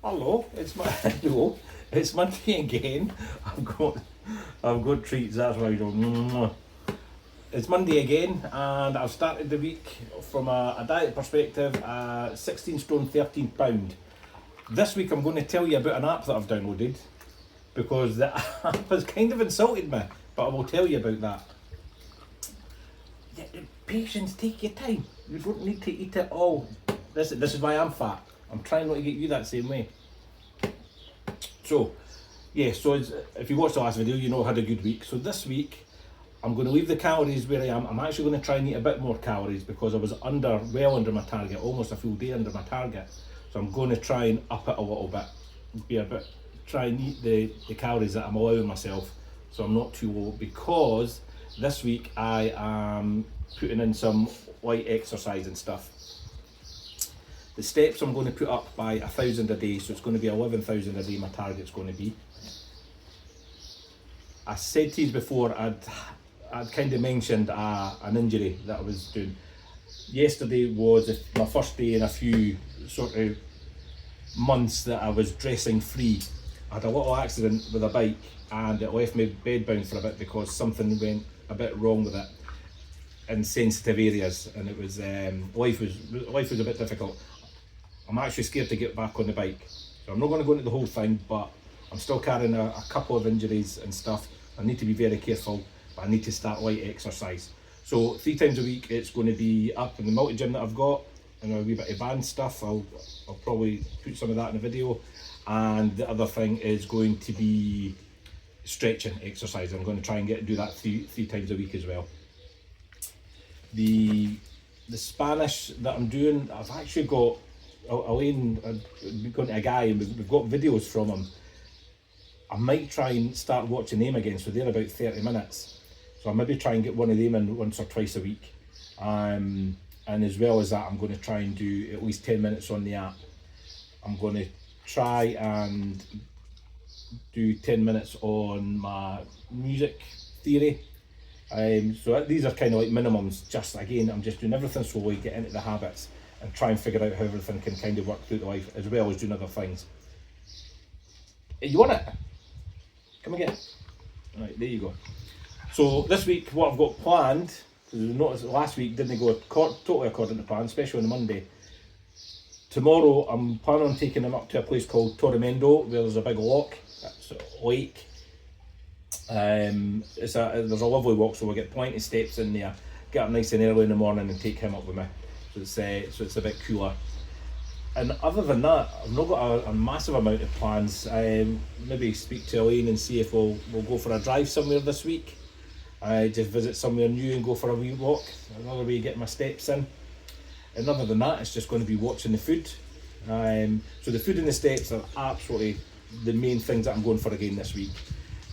Hello, it's my hello. It's Monday again. I've got treats. That's why I don't. It's Monday again, and I've started the week from a diet perspective. 16 stone, 13 pound. This week I'm going to tell you about an app that I've downloaded because the app has kind of insulted me, but I will tell you about that. Yeah, patience, take your time. You don't need to eat it all. This is why I'm fat. I'm trying not to get you that same way. So, if you watched the last video, you know I had a good week. So this week, I'm going to leave the calories where I am. I'm actually going to try and eat a bit more calories because I was well under my target, almost a full day under my target. So I'm going to try and up it a little bit, try and eat the calories that I'm allowing myself, so I'm not too low, because this week I am putting in some light exercise and stuff. The steps I'm going to put up by 1,000 a day, so it's going to be 11,000 a day. My target's going to be. I said to you before, I'd kind of mentioned an injury that I was doing. Yesterday was my first day in a few sort of months that I was dressing free. I had a little accident with a bike and it left me bedbound for a bit because something went a bit wrong with it in sensitive areas, and it was life was a bit difficult. I'm actually scared to get back on the bike, so I'm not going to go into the whole thing, but I'm still carrying a couple of injuries and stuff. I need to be very careful, but I need to start light exercise. So 3 times a week it's going to be up in the multi-gym that I've got, and a wee bit of band stuff. I'll probably put some of that in the video. And the other thing is going to be stretching exercise. I'm going to try and do that three times a week as well. The Spanish that I'm doing, I've actually got Elaine, I've gone to a guy and we've got videos from him. I might try and start watching them again, so they're about 30 minutes. So I'll maybe try and get one of them in once or twice a week. And as well as that, I'm going to try and do at least 10 minutes on the app. I'm going to try and do 10 minutes on my music theory. So these are kind of like minimums. Just again, I'm just doing everything slowly, get into the habits, and try and figure out how everything can kind of work through the life, as well as doing other things. You want it? Come again. Right, there you go. So this week, what I've got planned, because you noticed last week didn't go totally according to plan, especially on the Monday. Tomorrow, I'm planning on taking them up to a place called Torremendo, where there's a big lake. There's a lovely walk, so we'll get plenty of steps in there. Get up nice and early in the morning and take him up with me. So it's a bit cooler. And other than that, I've not got a massive amount of plans. Maybe speak to Elaine and see if we'll go for a drive somewhere this week. Just visit somewhere new and go for a wee walk. Another way of getting my steps in. And other than that, it's just going to be watching the food. So the food and the steps are absolutely the main things that I'm going for again this week.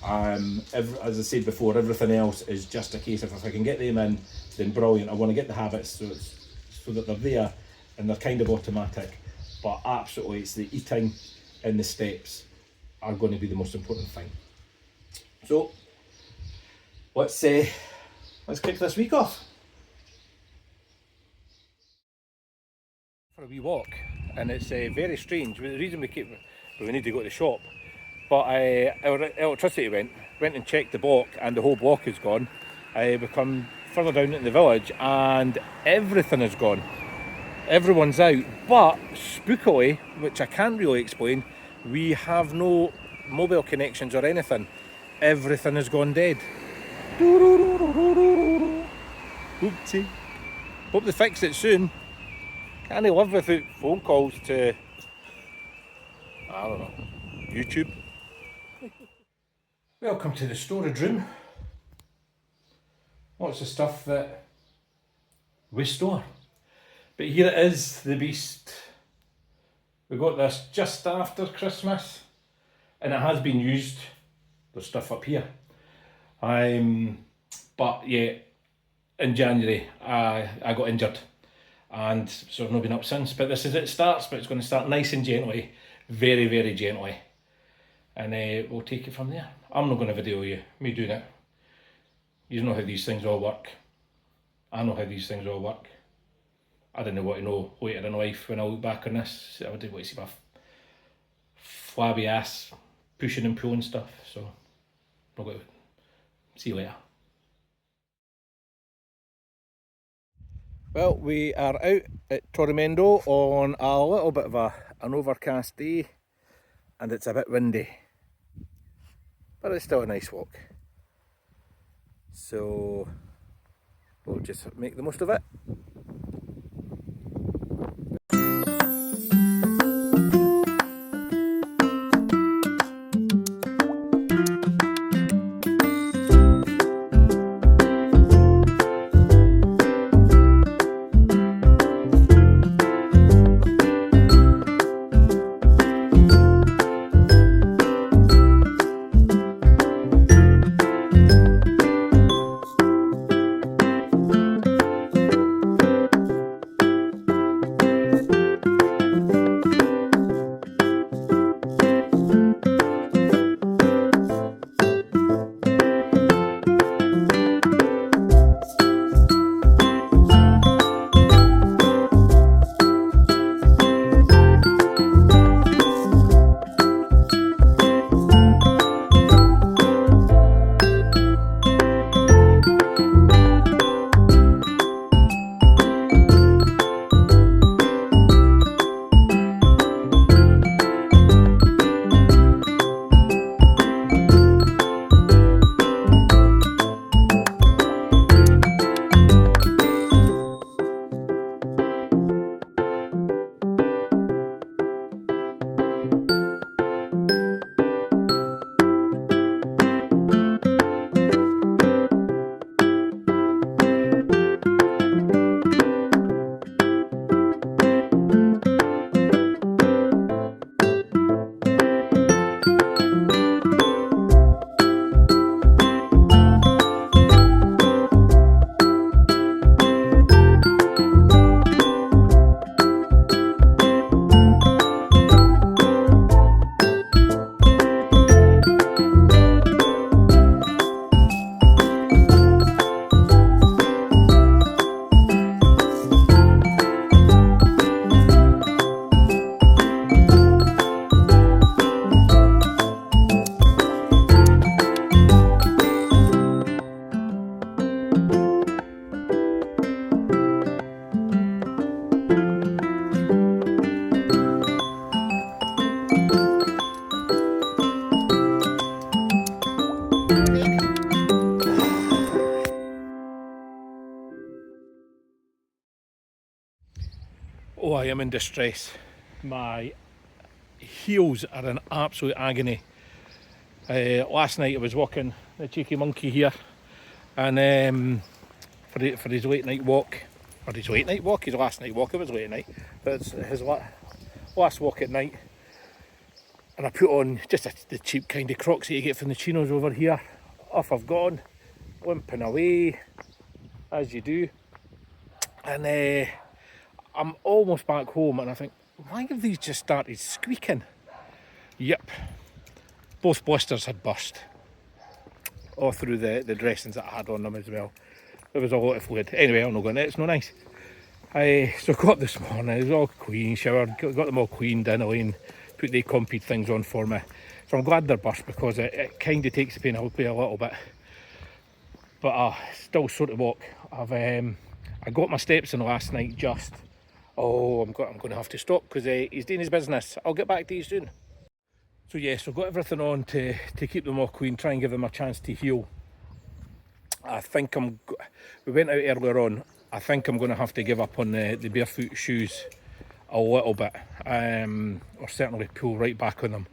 As I said before, everything else is just a case of if I can get them in, then brilliant. I want to get the habits so that they're there and they're kind of automatic. But absolutely, it's the eating and the steps are going to be the most important thing. So let's kick this week off. For a wee walk, and it's very strange. The reason we need to go to the shop, but our electricity went and checked the block, and the whole block is gone. We come further down into the village, and everything is gone. Everyone's out, but spookily, which I can't really explain, we have no mobile connections or anything. Everything has gone dead. Oopsie. Hope they fix it soon. Can't live without phone calls to, I don't know, YouTube. Welcome to the storage room. Lots of stuff that we store. But here it is, the beast. We got this just after Christmas, and it has been used. There's stuff up here. But yeah, in January I got injured, and so I've not been up since. But this is it starts, but it's going to start nice and gently, very, very gently. And we'll take it from there. I'm not going to video you, me doing it. You know how these things all work. I know how these things all work. I didn't want to know later in life when I look back on this. I didn't want to see flabby ass pushing and pulling stuff. So I'll go. See you later. Well, we are out at Torremendo on a little bit of an overcast day, and it's a bit windy, but it's still a nice walk. So we'll just make the most of it. Oh, I am in distress. My heels are in absolute agony. Last night I was walking the cheeky monkey here, and for his late night walk, or his late night walk, his last night walk, it was late at night, but it's his last walk at night, and I put on just the cheap kind of Crocs that you get from the chinos over here. Off I've gone, limping away, as you do, and I'm almost back home, and I think, why have these just started squeaking? Yep, both blisters had burst all through the dressings that I had on them as well. There was a lot of fluid. Anyway, I'm not going to it, it's not nice. So got up this morning, it was all clean, showered, got them all cleaned in, Elaine put the compeed things on for me. So I'm glad they're burst, because it kind of takes the pain away a little bit. But still sort of walk. I got my steps in last night just. Oh, I'm going to have to stop because he's doing his business. I'll get back to you soon. So yes, I've got everything on to keep them all clean, try and give them a chance to heal. I think we went out earlier on, I think I'm going to have to give up on the barefoot shoes a little bit, or certainly pull right back on them,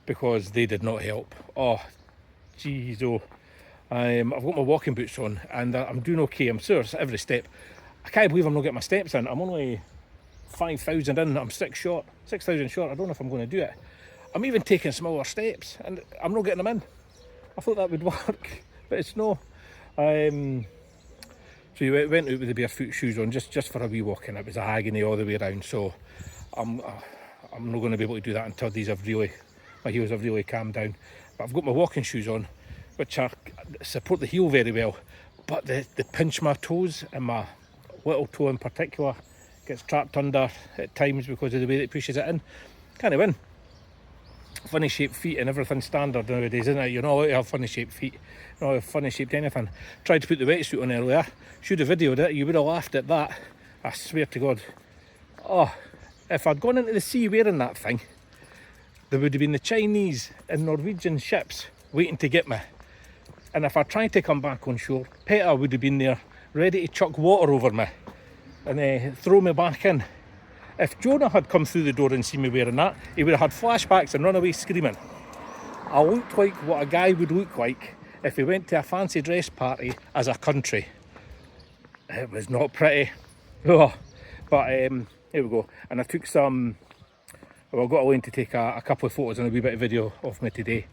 because they did not help. Oh, geez, oh. I've got my walking boots on and I'm doing okay. I'm sure every step. I can't believe I'm not getting my steps in. I'm only 5,000 in, I'm 6,000 short. I don't know if I'm going to do it. I'm even taking smaller steps and I'm not getting them in. I thought that would work, but it's no. So you went out with the barefoot shoes on just for a wee walk, and it was agony all the way around. So I'm not going to be able to do that until my heels have really calmed down. But I've got my walking shoes on, which support the heel very well, but they pinch my toes, and my little toe in particular gets trapped under at times because of the way that it pushes it in. Can't win. funny shaped feet and everything standard nowadays, isn't it? You're not allowed to have funny shaped feet, you're not allowed to have funny shaped anything. Tried to put the wetsuit on earlier, should have videoed it, you would have laughed at that. I swear to God. Oh, if I'd gone into the sea wearing that thing, there would have been the Chinese and Norwegian ships waiting to get me. And if I tried to come back on shore, Peter would have been there ready to chuck water over me and throw me back in. If Jonah had come through the door and seen me wearing that, he would have had flashbacks and run away screaming. I looked like what a guy would look like if he went to a fancy dress party as a country. It was not pretty. Oh, but here we go. And I took some, well, I got Elaine to take a couple of photos and a wee bit of video of me today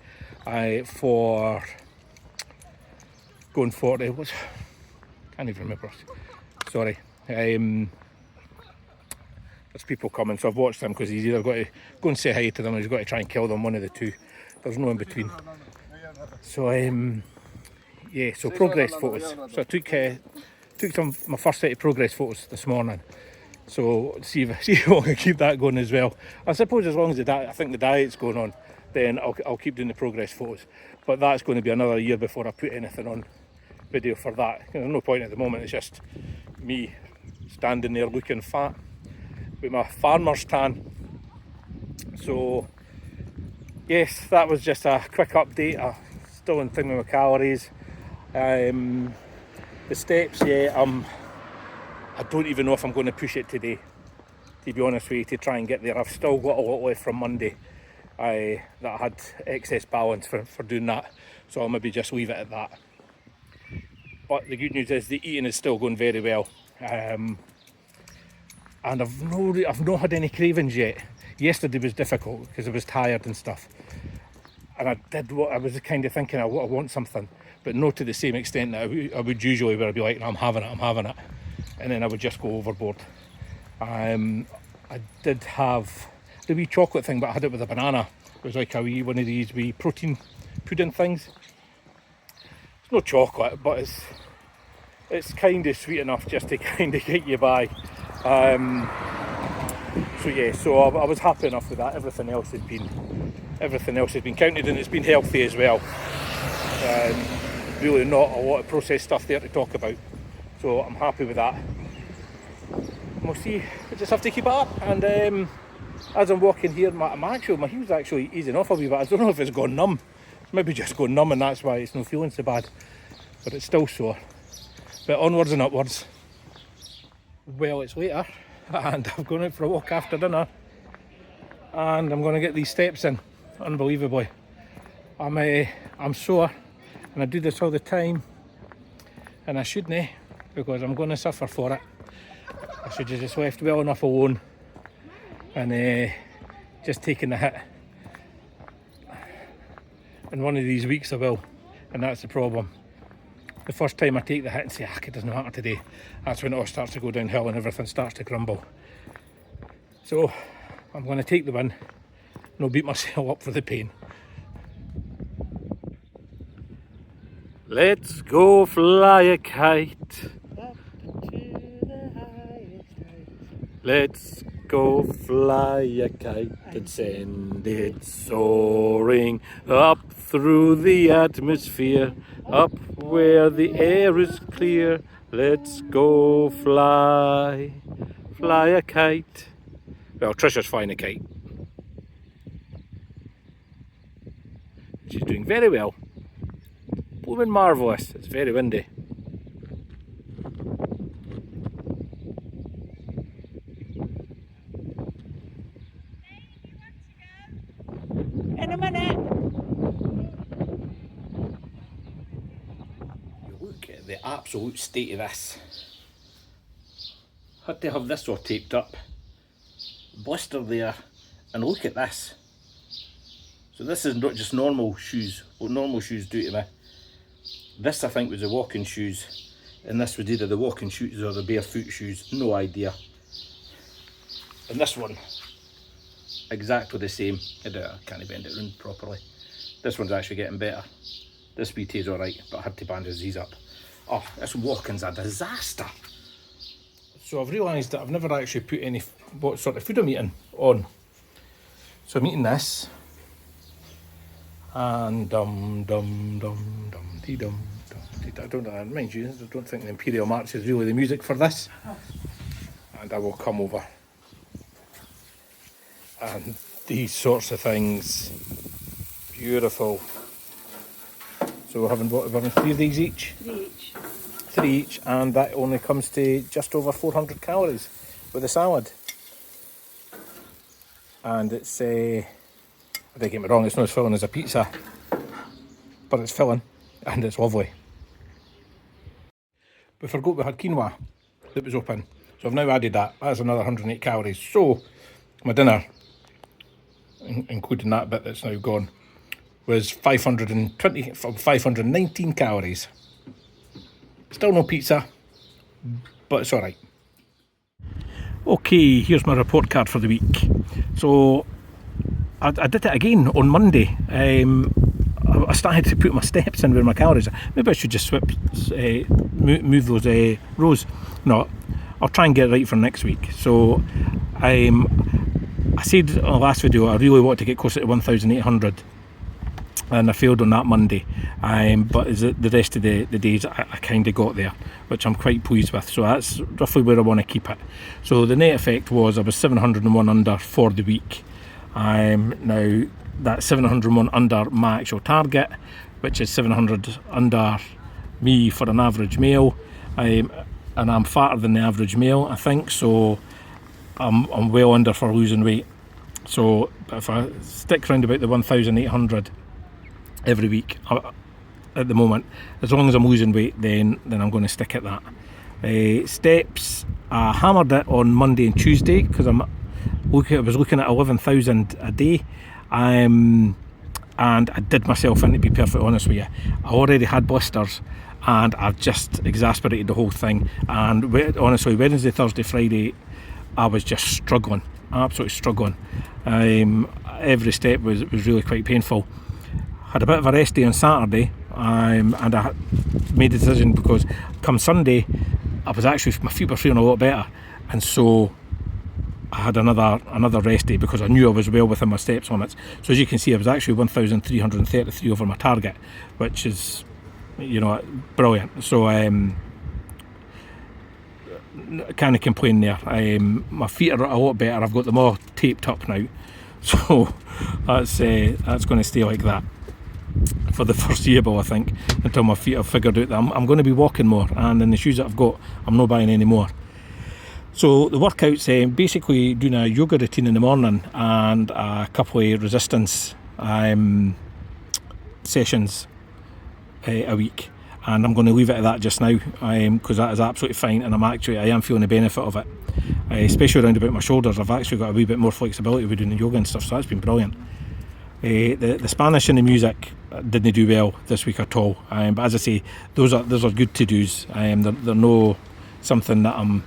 for going for it. Can't even remember. Sorry. There's people coming, so I've watched them because he's either got to go and say hi to them or he's got to try and kill them, one of the two. There's no in between. So yeah, so progress photos. So I took my first set of progress photos this morning. So see if I can keep that going as well. I suppose as long as I think the diet's going on, then I'll keep doing the progress photos. But that's going to be another year before I put anything on video for that. There's no point at the moment. It's just me standing there looking fat with my farmer's tan. So yes, that was just a quick update. I'm still in thing with my calories. The steps, yeah, I don't even know if I'm going to push it today, to be honest with you, to try and get there. I've still got a lot left from Monday that I had excess balance for doing that, so I'll maybe just leave it at that. But the good news is the eating is still going very well. And I've not had any cravings yet. Yesterday was difficult because I was tired and stuff. And I was kind of thinking I want something, but not to the same extent that I would usually, where I'd be like, I'm having it. And then I would just go overboard. I did have the wee chocolate thing, but I had it with a banana. It was like one of these wee protein pudding things. It's no chocolate, but it's kind of sweet enough just to kind of get you by. So yeah, so I was happy enough with that. Everything else has been counted, and it's been healthy as well. Really not a lot of processed stuff there to talk about, so I'm happy with that. We'll see. I just have to keep it up, and as I'm walking here, my heel's actually easing off a wee bit. I don't know if it's gone numb. It's maybe just gone numb, and that's why it's not feeling so bad, but it's still sore. But onwards and upwards. Well, it's later, and I've gone out for a walk after dinner, and I'm going to get these steps in. Unbelievably, I'm sore, and I do this all the time, and I shouldn't, because I'm going to suffer for it. I should have just left well enough alone and just taken the hit. And one of these weeks I will, and that's the problem. The first time I take the hit and say, it doesn't matter today, that's when it all starts to go downhill and everything starts to crumble. So I'm going to take the win and I'll beat myself up for the pain. Let's go fly a kite. Let's go fly a kite and send it soaring up through the atmosphere, up where the air is clear. Let's go fly a kite. Well, Trisha's flying a kite. She's doing very well. Blooming marvellous. It's very windy. In a minute. Look at the absolute state of this. Had to have this all taped up. Blister there, and look at this. So this is not just normal shoes, what normal shoes do to me. This I think was the walking shoes, and this was either the walking shoes or the barefoot shoes, no idea. And this one, exactly the same. I can't bend it round properly. This one's actually getting better. This BT's alright, but I had to bandage these up. Oh, this walking's a disaster. So I've realised that I've never actually put what sort of food I'm eating on. So I'm eating this. And dum dum dum dum dee dum dum dee dum. I don't mind you, I don't think the Imperial March is really the music for this. And I will come over. And these sorts of things, beautiful. So we're having 3 of these each? 3 each. 3 each, and that only comes to just over 400 calories with a salad. And it's, don't get me wrong, it's not as filling as a pizza, but it's filling and it's lovely. We forgot we had quinoa that was open, so I've now added that. That's another 108 calories. So my dinner, including that bit that's now gone, was 519 calories. Still no pizza, but it's alright. Okay, here's my report card for the week. So I did it again on Monday. I started to put my steps in with my calories. Maybe I should just move those rows. No, I'll try and get it right for next week. So I said in the last video I really want to get closer to 1,800, and I failed on that Monday. But the rest of the days I kind of got there, which I'm quite pleased with. So that's roughly where I want to keep it. So the net effect was I was 701 under for the week. Now that's 701 under my actual target, which is 700 under me for an average male. And I'm fatter than the average male, I think. So I'm well under for losing weight. So if I stick around about the 1,800 every week at the moment, as long as I'm losing weight, then I'm going to stick at that. Steps, I hammered it on Monday and Tuesday because I was looking at 11,000 a day, and I did myself in, to be perfectly honest with you. I already had blisters and I've just exasperated the whole thing, and honestly Wednesday, Thursday, Friday I was just struggling, absolutely struggling. Every step was really quite painful. Had a bit of a rest day on Saturday, and I made a decision because come Sunday my feet were feeling a lot better, and so I had another rest day because I knew I was well within my steps limits. So as you can see, I was actually 1,333 over my target, which is, brilliant. So can't complain there. My feet are a lot better. I've got them all taped up now, so that's going to stay like that for the foreseeable, I think, until my feet have figured out that I'm going to be walking more, and in the shoes that I've got I'm not buying any more. So the workouts, basically doing a yoga routine in the morning and a couple of resistance sessions a week, and I'm going to leave it at that just now, because that is absolutely fine, and I am feeling the benefit of it, especially around about my shoulders. I've actually got a wee bit more flexibility with doing the yoga and stuff, so that's been brilliant. The Spanish and the music didn't do well this week at all, but as I say, those are good to-dos. They're no something that I'm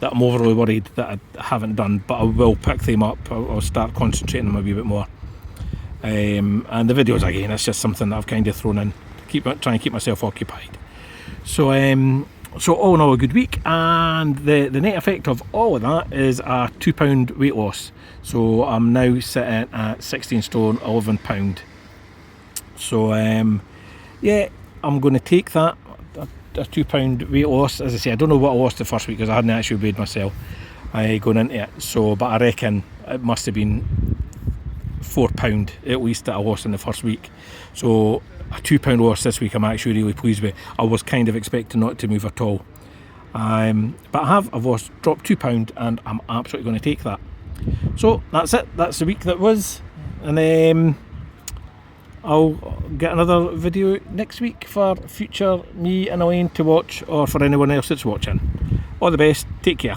overly worried that I haven't done, but I will pick them up. I'll start concentrating on them a wee bit more. And the videos, again, it's just something that I've kind of thrown in to try and keep myself occupied. So all in all, a good week, and the net effect of all of that is a £2 weight loss. So I'm now sitting at 16 stone 11 pound. So yeah, I'm going to take that, a £2 weight loss. As I say, I don't know what I lost the first week because I hadn't actually weighed myself going into it. So, but I reckon it must have been £4 at least that I lost in the first week. So a £2 loss this week I'm actually really pleased with. I was kind of expecting not to move at all, but I've dropped £2, and I'm absolutely going to take that. So that's it, that's the week that was, and I'll get another video next week for future me and Elaine to watch, or for anyone else that's watching. All the best, take care.